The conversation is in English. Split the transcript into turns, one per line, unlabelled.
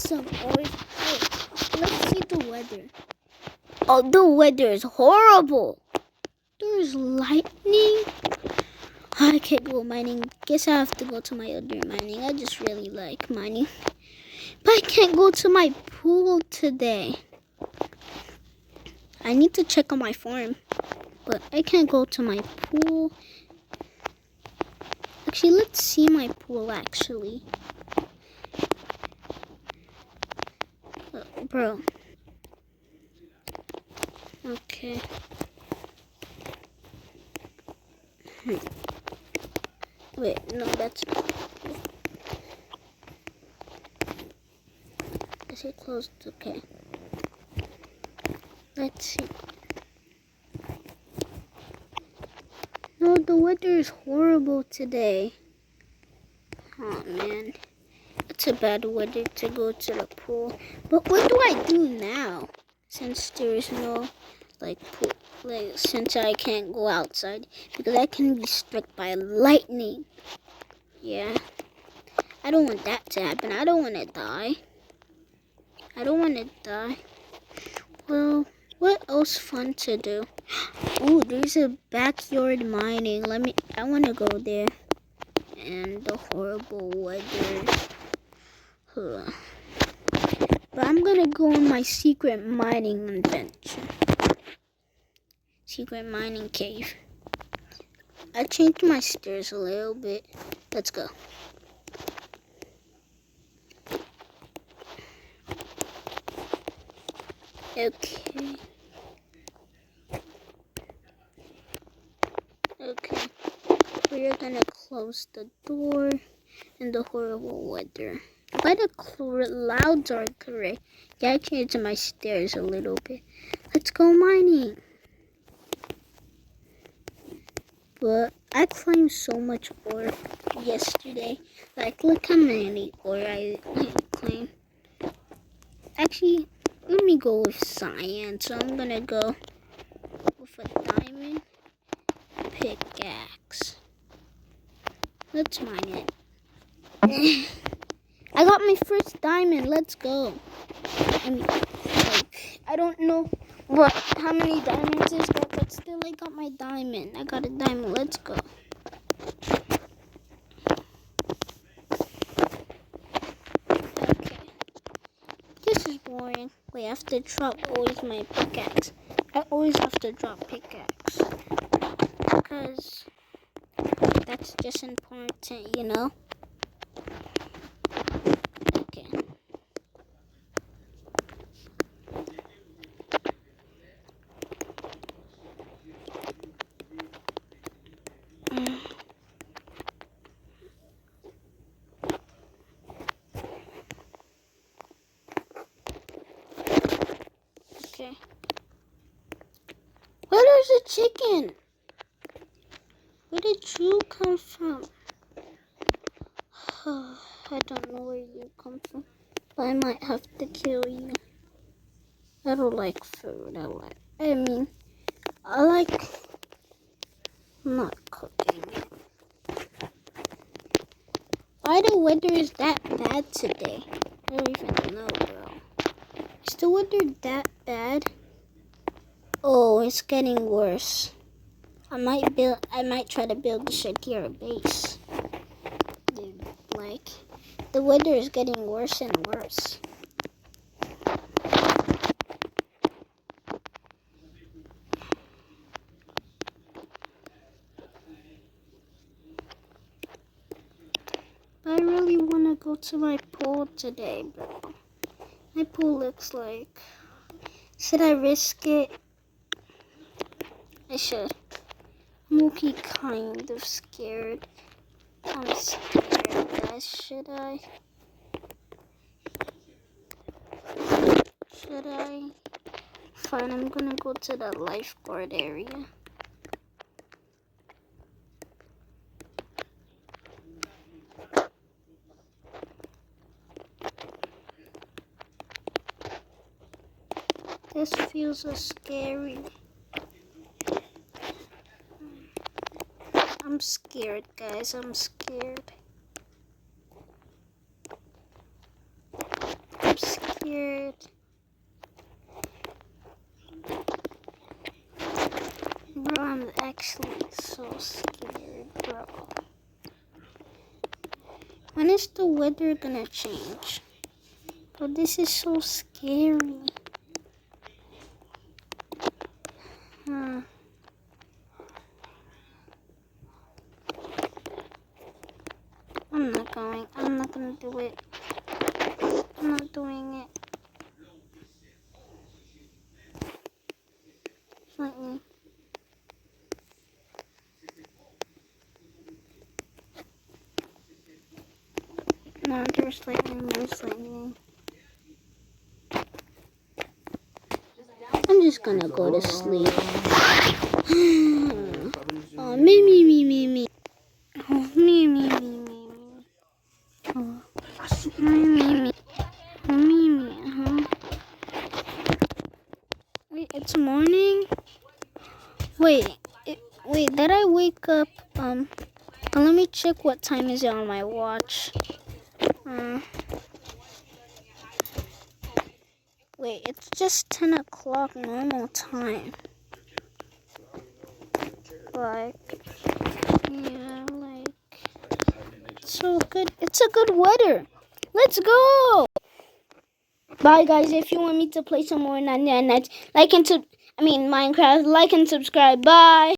awesome. Wait, let's see the weather. Oh, the weather is horrible. There's lightning. I can't go mining. Guess I have to go to my other mining. I just really like mining. But I can't go to my pool today. I need to check on my farm. But I can't go to my pool. Actually, let's see my pool, actually. Bro. Okay. Wait, no, that's... Is it closed? Okay. Let's see. No, the weather is horrible today. Oh, man. It's a bad weather to go to the pool. But what do I do now? Since there is no, pool. Since I can't go outside. Because I can be struck by lightning. Yeah. I don't want that to happen. I don't want to die. Well, what else fun to do? Oh, there's a backyard mining. I want to go there. And the horrible weather. But I'm gonna go on my secret mining adventure. Secret mining cave. I changed my stairs a little bit. Let's go. Okay. We're gonna close the door and the horrible weather. Why the clouds are correct? Yeah, I changed my stairs a little bit. Let's go mining. But I climbed so much ore yesterday. Look how many ore I claimed. Actually, let me go with cyan. So I'm gonna go with a diamond pickaxe. Let's mine it. I got my first diamond. Let's go. I don't know how many diamonds is that, but still I got my diamond. I got a diamond. Let's go. Okay. This is boring. Wait, I have to drop always my pickaxe. I always have to drop pickaxe. Because that's just important, you know? Okay. Okay. Where's the chicken? Where did you come from? I don't know where you come from, but I might have to kill you. I don't like food. I like not cooking. Why the weather is that bad today? I don't even know, bro. Is the weather that bad? Oh, it's getting worse. I might try to build a secure base. Dude, the weather is getting worse and worse. I really want to go to my pool today, bro. My pool looks like... Should I risk it? I should. I'm okay, kind of scared. I'm scared, guys. Should I? Fine, I'm gonna go to the lifeguard area. This feels so scary. I'm scared, guys. I'm scared. I'm I'm actually so scared, bro. When is the weather gonna change? Bro, this is so scary. I'm not going. I'm not gonna do it. I'm not doing it. Lightning. No, there's lightning. There's lightning. I'm just gonna go to sleep. Oh, me. Oh, me. Oh, me. Oh, me. Wait, it's morning? Wait, did I wake up? Let me check what time is it on my watch. Wait, it's just 10 o'clock normal time. So good. It's a good weather. Let's go. Bye, guys. If you want me to play some more Minecraft, like and subscribe. Bye.